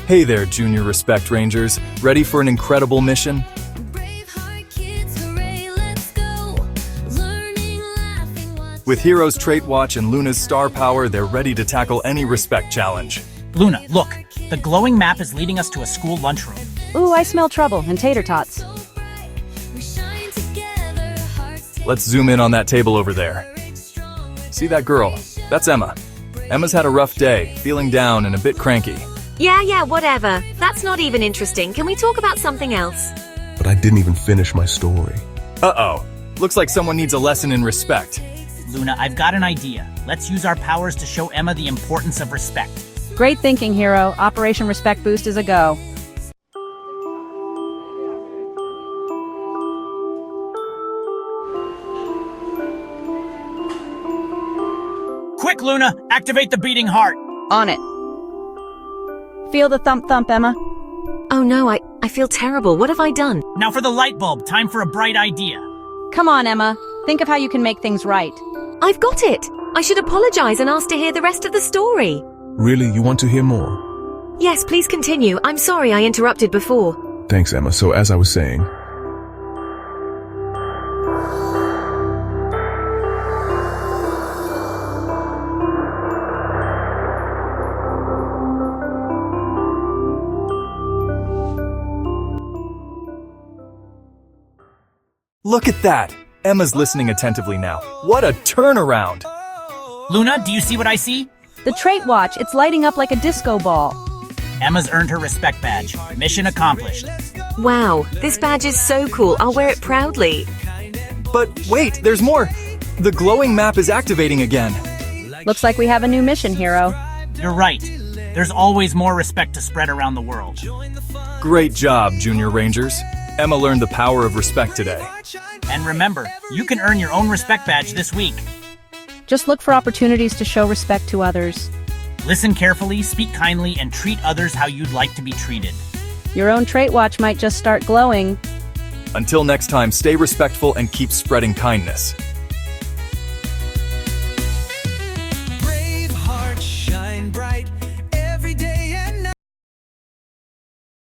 Hey there, Junior Respect Rangers. Ready for an incredible mission? With Hero's Trait Watch and Luna's Star Power, they're ready to tackle any respect challenge. Luna, look. The glowing map is leading us to a school lunchroom. Ooh, I smell trouble and tater tots. Let's zoom in on that table over there. See that girl? That's Emma. Emma's had a rough day, feeling down and a bit cranky. Yeah, whatever. That's not even interesting. Can we talk about something else? But I didn't even finish my story. Uh-oh. Looks like someone needs a lesson in respect. Luna, I've got an idea. Let's use our powers to show Emma the importance of respect. Great thinking, Hero. Operation Respect Boost is a go. Quick, Luna! Activate the beating heart! On it. Feel the thump-thump, Emma. Oh no, I feel terrible. What have I done? Now for the light bulb. Time for a bright idea. Come on, Emma. Think of how you can make things right. I've got it. I should apologize and ask to hear the rest of the story. Really, you want to hear more? Yes, please continue. I'm sorry I interrupted before. Thanks, Emma. So as I was saying, Look at that! Emma's listening attentively now. What a turnaround! Luna, do you see what I see? The Trait Watch, it's lighting up like a disco ball. Emma's earned her respect badge. Mission accomplished. Wow, this badge is so cool. I'll wear it proudly. But wait, there's more! The glowing map is activating again. Looks like we have a new mission, Hero. You're right. There's always more respect to spread around the world. Great job, Junior Rangers. Emma learned the power of respect today. And remember, you can earn your own respect badge this week. Just look for opportunities to show respect to others. Listen carefully, speak kindly, and treat others how you'd like to be treated. Your own Trait Watch might just start glowing. Until next time, stay respectful and keep spreading kindness.